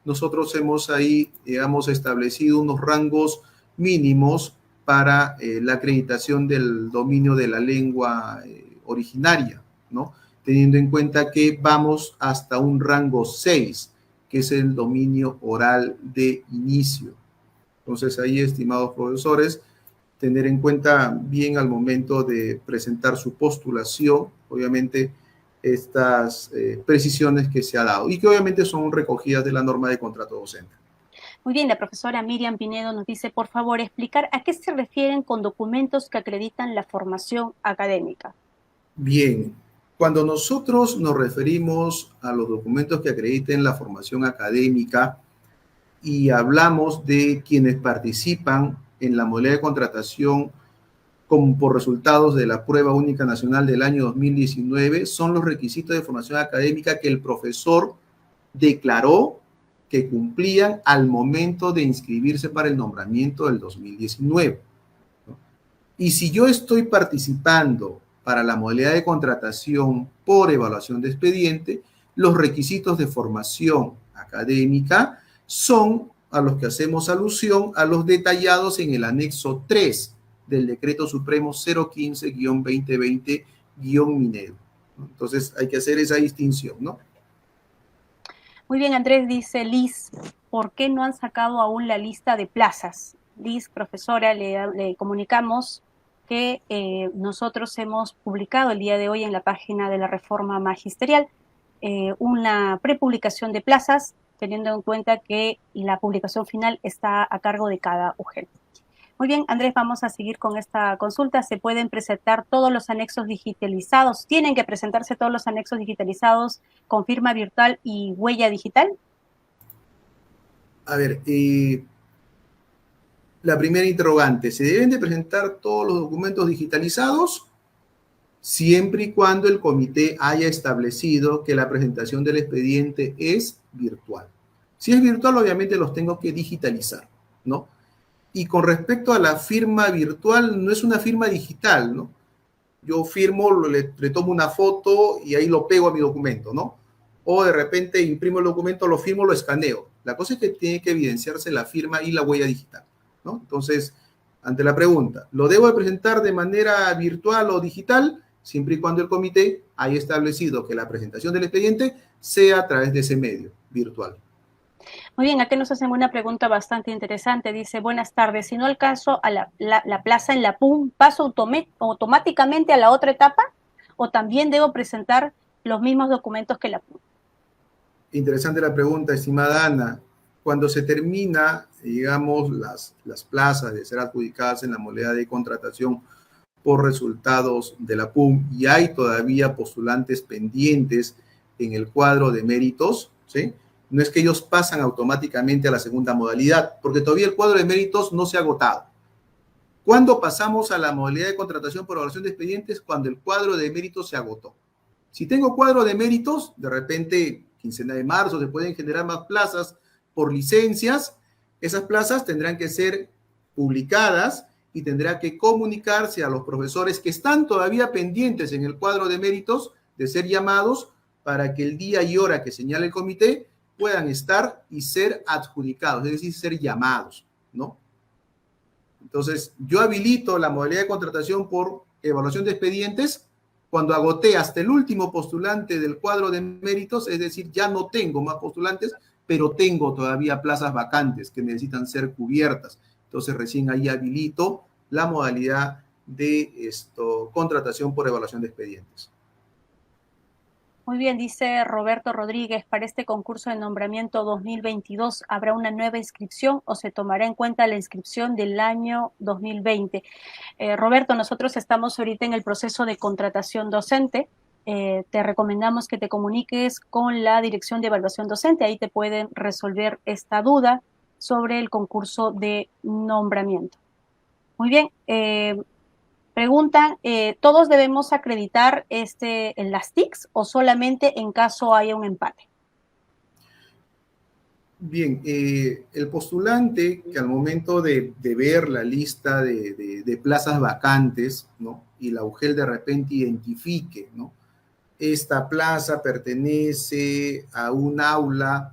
nosotros hemos ahí, digamos, establecido unos rangos mínimos para la acreditación del dominio de la lengua originaria, ¿no? Teniendo en cuenta que vamos hasta un rango 6, que es el dominio oral de inicio. Entonces ahí, estimados profesores, tener en cuenta bien al momento de presentar su postulación, obviamente, estas precisiones que se ha dado y que obviamente son recogidas de la norma de contrato docente. Muy bien, la profesora Miriam Pinedo nos dice, por favor, explicar a qué se refieren con documentos que acreditan la formación académica. Bien, cuando nosotros nos referimos a los documentos que acrediten la formación académica y hablamos de quienes participan en la modalidad de contratación como por resultados de la prueba única nacional del año 2019, son los requisitos de formación académica que el profesor declaró que cumplían al momento de inscribirse para el nombramiento del 2019. Y si yo estoy participando para la modalidad de contratación por evaluación de expediente, los requisitos de formación académica son a los que hacemos alusión a los detallados en el anexo 3 del Decreto Supremo 015-2020-Minero. Entonces hay que hacer esa distinción, ¿no? Muy bien, Andrés, dice Liz, ¿por qué no han sacado aún la lista de plazas? Liz, profesora, le comunicamos que nosotros hemos publicado el día de hoy en la página de la Reforma Magisterial una prepublicación de plazas, teniendo en cuenta que la publicación final está a cargo de cada UGEL. Muy bien, Andrés, vamos a seguir con esta consulta. ¿Se pueden presentar todos los anexos digitalizados? ¿Tienen que presentarse todos los anexos digitalizados con firma virtual y huella digital? A ver, la primera interrogante, ¿se deben de presentar todos los documentos digitalizados? Siempre y cuando el comité haya establecido que la presentación del expediente es virtual. Si es virtual, obviamente los tengo que digitalizar, ¿no? Y con respecto a la firma virtual, no es una firma digital, ¿no? Yo firmo, le tomo una foto y ahí lo pego a mi documento, ¿no? O de repente imprimo el documento, lo firmo, lo escaneo. La cosa es que tiene que evidenciarse la firma y la huella digital, ¿no? Entonces, ante la pregunta, ¿lo debo de presentar de manera virtual o digital? Siempre y cuando el comité haya establecido que la presentación del expediente sea a través de ese medio virtual. Muy bien, aquí nos hacen una pregunta bastante interesante. Dice, buenas tardes, si no alcanzo a la plaza en la PUM, ¿paso automáticamente a la otra etapa o también debo presentar los mismos documentos que la PUM? Interesante la pregunta, estimada Ana. Cuando se termina, digamos, las plazas de ser adjudicadas en la modalidad de contratación por resultados de la PUM y hay todavía postulantes pendientes en el cuadro de méritos, ¿sí? No es que ellos pasan automáticamente a la segunda modalidad, porque todavía el cuadro de méritos no se ha agotado. ¿Cuándo pasamos a la modalidad de contratación por evaluación de expedientes? Cuando el cuadro de méritos se agotó. Si tengo cuadro de méritos, de repente, quincena de marzo, se pueden generar más plazas por licencias. Esas plazas tendrán que ser publicadas y tendrá que comunicarse a los profesores que están todavía pendientes en el cuadro de méritos de ser llamados para que el día y hora que señale el comité puedan estar y ser adjudicados, es decir, ser llamados, ¿no? Entonces, yo habilito la modalidad de contratación por evaluación de expedientes cuando agoté hasta el último postulante del cuadro de méritos, es decir, ya no tengo más postulantes, pero tengo todavía plazas vacantes que necesitan ser cubiertas. Entonces, recién ahí habilito la modalidad de contratación por evaluación de expedientes. Muy bien, dice Roberto Rodríguez, para este concurso de nombramiento 2022, ¿habrá una nueva inscripción o se tomará en cuenta la inscripción del año 2020? Roberto, nosotros estamos ahorita en el proceso de contratación docente. Te recomendamos que te comuniques con la Dirección de Evaluación Docente. Ahí te pueden resolver esta duda sobre el concurso de nombramiento. Muy bien. Preguntan, ¿todos debemos acreditar en las TICs o solamente en caso haya un empate? Bien, el postulante que al momento de ver la lista de plazas vacantes, ¿no? Y la UGEL de repente identifique, ¿no? Esta plaza pertenece a un aula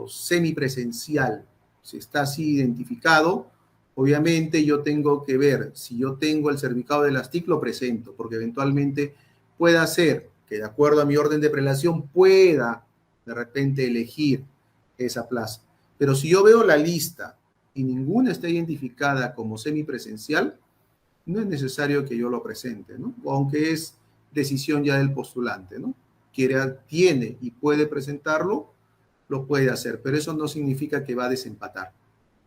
semipresencial. Si está así identificado, obviamente yo tengo que ver si yo tengo el certificado de las TIC, lo presento, porque eventualmente pueda ser que de acuerdo a mi orden de prelación pueda de repente elegir esa plaza. Pero si yo veo la lista y ninguna está identificada como semipresencial, no es necesario que yo lo presente, ¿no? Aunque es decisión ya del postulante, ¿no? Tiene y puede presentarlo, lo puede hacer, pero eso no significa que va a desempatar,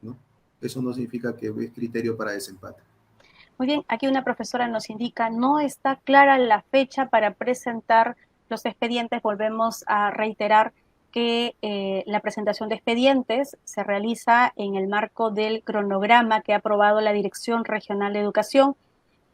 ¿no? Eso no significa que es criterio para desempate. Muy bien, aquí una profesora nos indica, no está clara la fecha para presentar los expedientes. Volvemos a reiterar que la presentación de expedientes se realiza en el marco del cronograma que ha aprobado la Dirección Regional de Educación.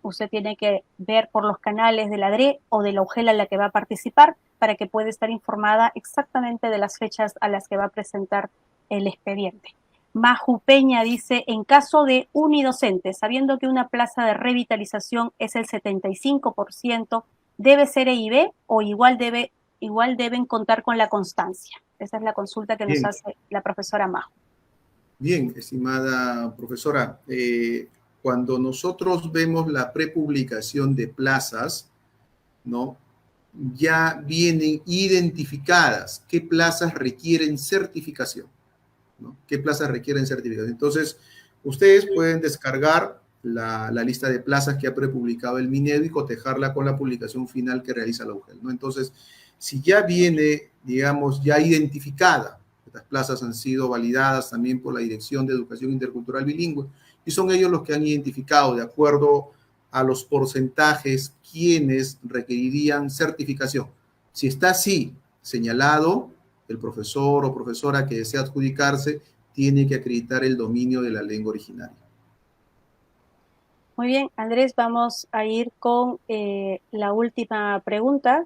Usted tiene que ver por los canales de la DRE o de la UGEL a la que va a participar para que pueda estar informada exactamente de las fechas a las que va a presentar el expediente. Maju Peña dice, en caso de unidocente, sabiendo que una plaza de revitalización es el 75%, ¿debe ser EIB o igual deben contar con la constancia? Esa es la consulta que nos Bien, hace la profesora Maju. bien, estimada profesora. Cuando nosotros vemos la prepublicación de plazas, ¿no? Ya vienen identificadas qué plazas requieren certificación, ¿no? ¿Qué plazas requieren certificación? Entonces, ustedes pueden descargar la lista de plazas que ha prepublicado el Minedu y cotejarla con la publicación final que realiza la UGEL, ¿no? Entonces, si ya viene, digamos, ya identificada, estas plazas han sido validadas también por la Dirección de Educación Intercultural Bilingüe, y son ellos los que han identificado, de acuerdo a los porcentajes, quienes requerirían certificación. Si está así señalado, el profesor o profesora que desea adjudicarse tiene que acreditar el dominio de la lengua originaria. Muy bien, Andrés, vamos a ir con la última pregunta,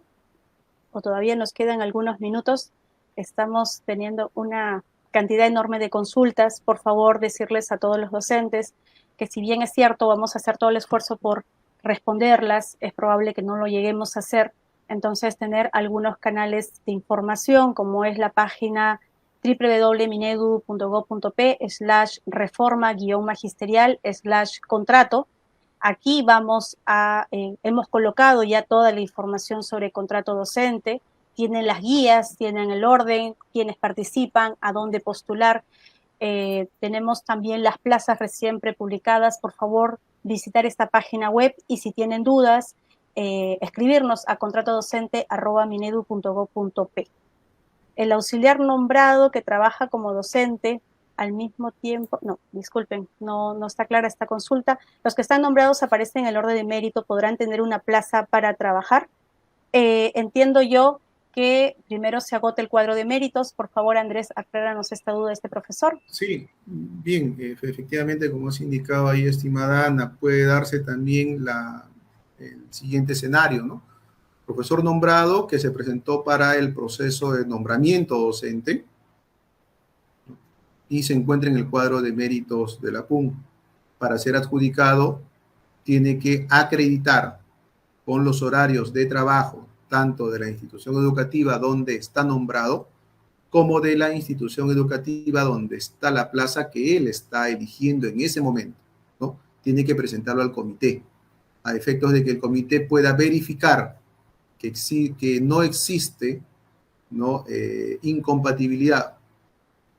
o todavía nos quedan algunos minutos. Estamos teniendo una cantidad enorme de consultas. Por favor, decirles a todos los docentes que si bien es cierto, vamos a hacer todo el esfuerzo por responderlas, es probable que no lo lleguemos a hacer. Entonces, tener algunos canales de información, como es la página www.minedu.gov.p/reforma-magisterial/contrato. Aquí hemos colocado ya toda la información sobre contrato docente, tienen las guías, tienen el orden, quienes participan, a dónde postular. Tenemos también las plazas recién prepublicadas. Por favor, visitar esta página web y si tienen dudas, escribirnos a contratodocente@minedu.gov.p. El auxiliar nombrado que trabaja como docente al mismo tiempo, no, disculpen, no está clara esta consulta. Los que están nombrados aparecen en el orden de mérito, podrán tener una plaza para trabajar. Entiendo yo que primero se agote el cuadro de méritos. Por favor, Andrés, acláranos esta duda de este profesor. Sí, bien, efectivamente, como has indicado ahí, estimada Ana, puede darse también el siguiente escenario, ¿no? Profesor nombrado que se presentó para el proceso de nombramiento docente y se encuentra en el cuadro de méritos de la PUN. Para ser adjudicado, tiene que acreditar con los horarios de trabajo, tanto de la institución educativa donde está nombrado, como de la institución educativa donde está la plaza que él está eligiendo en ese momento, ¿no? Tiene que presentarlo al comité, a efectos de que el comité pueda verificar que no existe, ¿no? Incompatibilidad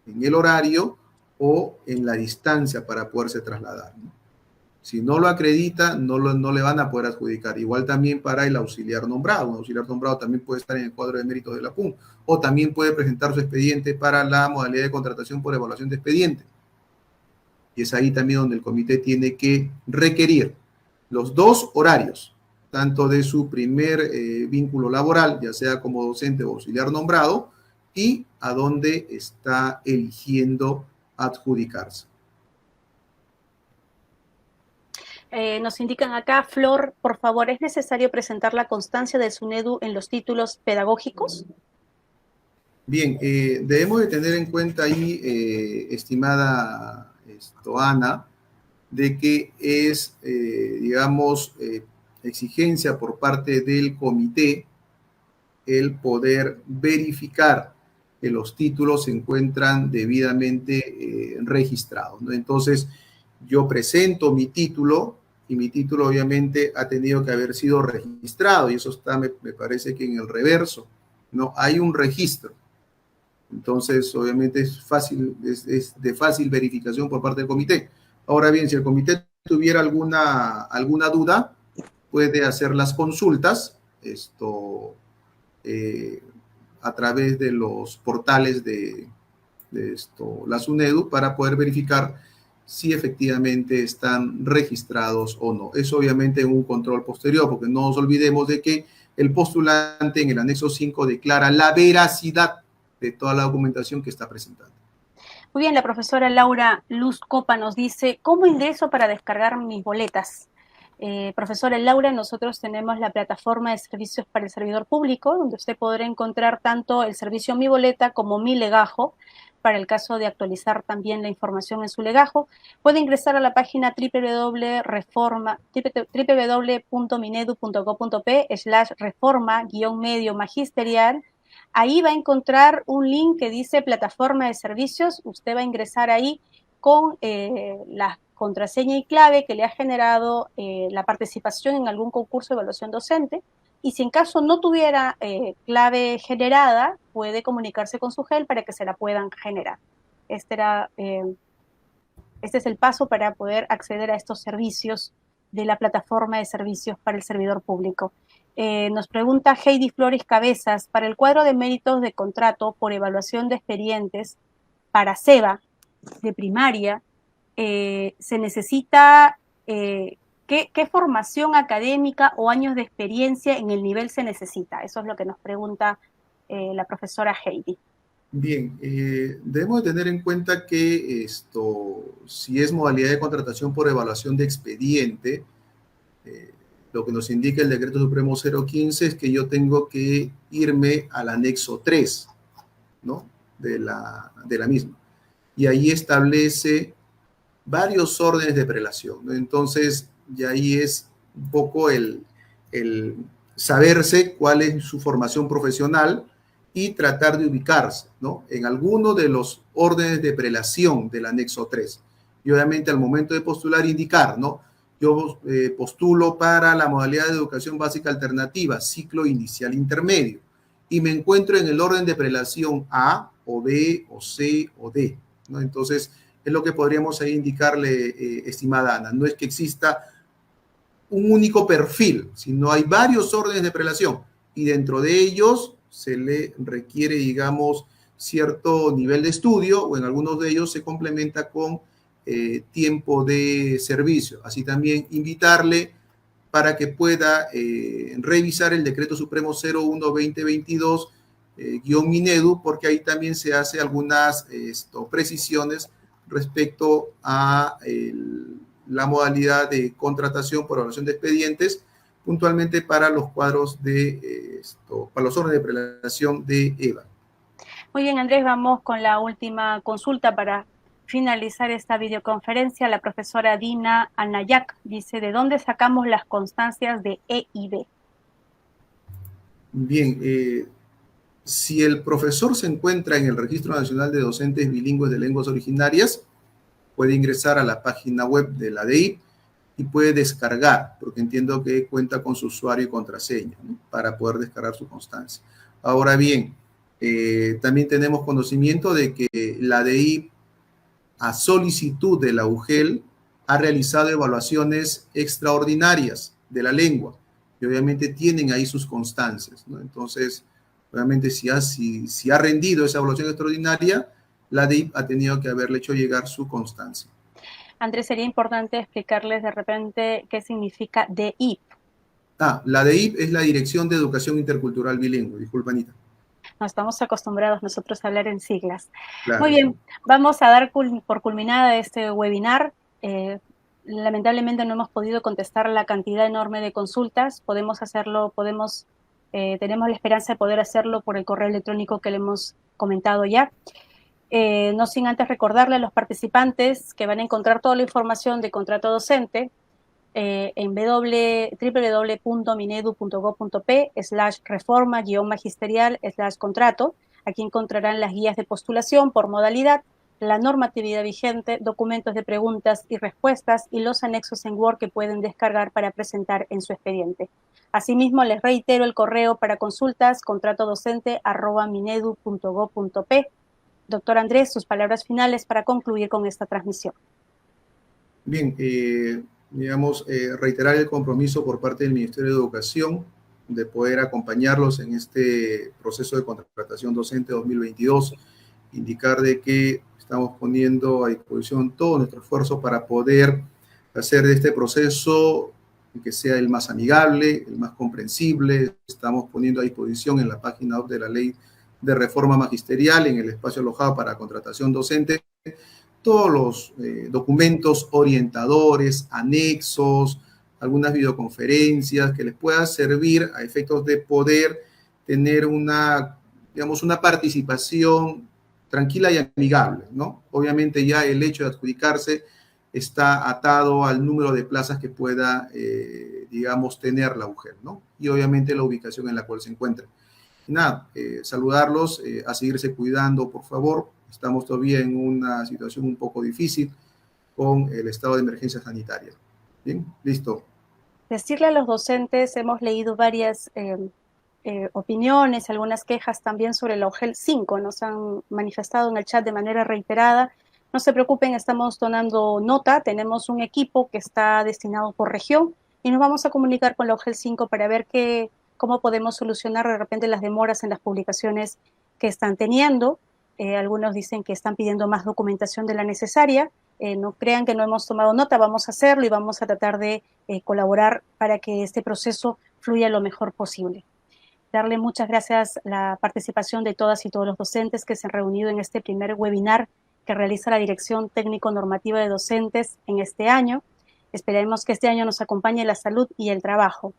en el horario o en la distancia para poderse trasladar, ¿no? Si no lo acredita, no le van a poder adjudicar. Igual también para el auxiliar nombrado. Un auxiliar nombrado también puede estar en el cuadro de méritos de la PUN o también puede presentar su expediente para la modalidad de contratación por evaluación de expediente. Y es ahí también donde el comité tiene que requerir los dos horarios, tanto de su primer vínculo laboral, ya sea como docente o auxiliar nombrado, y a dónde está eligiendo adjudicarse. Nos indican acá, Flor, por favor, ¿es necesario presentar la constancia del SUNEDU en los títulos pedagógicos? Bien, debemos de tener en cuenta ahí, estimada Ana, de que es, digamos, exigencia por parte del comité el poder verificar que los títulos se encuentran debidamente registrados, ¿no? Entonces, yo presento mi título y mi título obviamente ha tenido que haber sido registrado y eso está, me parece que en el reverso, ¿no? Hay un registro. Entonces, obviamente es de fácil verificación por parte del comité. Ahora bien, si el comité tuviera alguna duda, puede hacer las consultas a través de los portales de la SUNEDU para poder verificar si efectivamente están registrados o no. Es obviamente un control posterior, porque no nos olvidemos de que el postulante en el anexo 5 declara la veracidad de toda la documentación que está presentando. Muy bien, la profesora Laura Luz Copa nos dice, ¿cómo ingreso para descargar mis boletas? Profesora Laura, nosotros tenemos la plataforma de servicios para el servidor público, donde usted podrá encontrar tanto el servicio Mi Boleta como Mi Legajo. para el caso de actualizar también la información en su legajo, puede ingresar a la página www.minedu.gov.p/reforma-medio magisterial. Ahí va a encontrar un link que dice plataforma de servicios. Usted va a ingresar ahí con la contraseña y clave que le ha generado la participación en algún concurso de evaluación docente. Y si en caso no tuviera clave generada, puede comunicarse con su GEL para que se la puedan generar. Este es el paso para poder acceder a estos servicios de la plataforma de servicios para el servidor público. Nos pregunta Heidi Flores Cabezas, para el cuadro de méritos de contrato por evaluación de expedientes para SEBA de primaria, se necesita, ¿qué formación académica o años de experiencia en el nivel se necesita? Eso es lo que nos pregunta la profesora Heidi. Bien, debemos de tener en cuenta que si es modalidad de contratación por evaluación de expediente, lo que nos indica el Decreto Supremo 015 es que yo tengo que irme al anexo 3, ¿no? de la misma. Y ahí establece varios órdenes de prelación, ¿no? Entonces, ya ahí es un poco el saberse cuál es su formación profesional y tratar de ubicarse, ¿no? en alguno de los órdenes de prelación del anexo 3. Y obviamente al momento de postular indicar, ¿no? Yo postulo para la modalidad de educación básica alternativa, ciclo inicial intermedio, y me encuentro en el orden de prelación A o B o C o D, ¿no? Entonces, es lo que podríamos ahí indicarle, estimada Ana. No es que exista un único perfil, sino hay varios órdenes de prelación y dentro de ellos se le requiere, digamos, cierto nivel de estudio o en algunos de ellos se complementa con tiempo de servicio. Así también invitarle para que pueda revisar el Decreto Supremo 01-2022 Minedu, porque ahí también se hace algunas precisiones respecto a la modalidad de contratación por evaluación de expedientes, puntualmente para los cuadros para los órdenes de prelación de EVA. Muy bien, Andrés, vamos con la última consulta para finalizar esta videoconferencia. La profesora Dina Anayak dice, ¿de dónde sacamos las constancias de E y B? Bien, si el profesor se encuentra en el Registro Nacional de Docentes Bilingües de Lenguas Originarias, puede ingresar a la página web de la DEIP y puede descargar, porque entiendo que cuenta con su usuario y contraseña, ¿no? para poder descargar su constancia. Ahora bien, también tenemos conocimiento de que la DEIP, a solicitud de la UGEL, ha realizado evaluaciones extraordinarias de la lengua y obviamente tienen ahí sus constancias, ¿no? Entonces, obviamente si ha rendido esa evaluación extraordinaria, la DEIP ha tenido que haberle hecho llegar su constancia. Andrés, sería importante explicarles de repente qué significa DEIP. La DEIP es la Dirección de Educación Intercultural Bilingüe. Disculpa, Anita. No estamos acostumbrados nosotros a hablar en siglas. Claro. Muy bien, vamos a dar por culminada este webinar. Lamentablemente no hemos podido contestar la cantidad enorme de consultas. Podemos hacerlo, tenemos la esperanza de poder hacerlo por el correo electrónico que le hemos comentado ya. No sin antes recordarle a los participantes que van a encontrar toda la información de contrato docente en www.minedu.gov.p/reforma-magisterial/contrato. Aquí encontrarán las guías de postulación por modalidad, la normatividad vigente, documentos de preguntas y respuestas y los anexos en Word que pueden descargar para presentar en su expediente. Asimismo, les reitero el correo para consultas contratodocente@minedu.gov.p. Doctor Andrés, sus palabras finales para concluir con esta transmisión. Bien, reiterar el compromiso por parte del Ministerio de Educación de poder acompañarlos en este proceso de contratación docente 2022, indicar de que estamos poniendo a disposición todo nuestro esfuerzo para poder hacer de este proceso que sea el más amigable, el más comprensible. Estamos poniendo a disposición en la página web de la Ley de Reforma Magisterial, en el espacio alojado para contratación docente, todos los documentos orientadores, anexos, algunas videoconferencias que les pueda servir a efectos de poder tener una participación tranquila y amigable, ¿no? Obviamente ya el hecho de adjudicarse está atado al número de plazas que pueda, digamos, tener la UGEL, ¿no? Y obviamente la ubicación en la cual se encuentra. Y nada, saludarlos, a seguirse cuidando, por favor. Estamos todavía en una situación un poco difícil con el estado de emergencia sanitaria. Bien, listo. Decirle a los docentes, hemos leído varias opiniones, algunas quejas también sobre la UGEL 5, nos han manifestado en el chat de manera reiterada. No se preocupen, estamos tomando nota, tenemos un equipo que está destinado por región y nos vamos a comunicar con la UGEL 5 para ver cómo podemos solucionar de repente las demoras en las publicaciones que están teniendo. Algunos dicen que están pidiendo más documentación de la necesaria. No crean que no hemos tomado nota, vamos a hacerlo y vamos a tratar de colaborar para que este proceso fluya lo mejor posible. Darle muchas gracias a la participación de todas y todos los docentes que se han reunido en este primer webinar que realiza la Dirección Técnico-Normativa de Docentes en este año. Esperemos que este año nos acompañe la salud y el trabajo.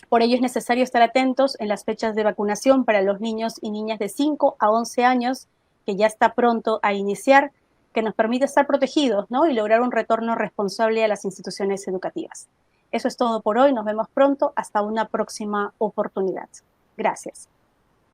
Por ello es necesario estar atentos en las fechas de vacunación para los niños y niñas de 5 a 11 años, que ya está pronto a iniciar, que nos permite estar protegidos, ¿no? Y lograr un retorno responsable a las instituciones educativas. Eso es todo por hoy. Nos vemos pronto. Hasta una próxima oportunidad. Gracias.